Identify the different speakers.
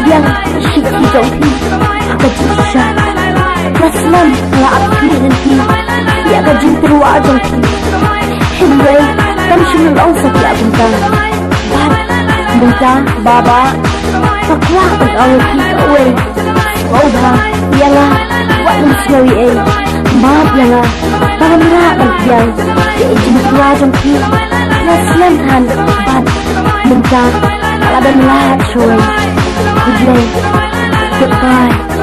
Speaker 1: yang syikti jongki akan jisha Naslam la akli nanti ya akan jinterwa jongki Himway kan shimulong sa kilabunta Bat bunta baba pakwa ang awaki away Wauha yanga wat ng sinawi ay maap yanga pangamira ang yang ya jinterwa jongki Naslam han bat bunta alaban lahat shoy Goodbye.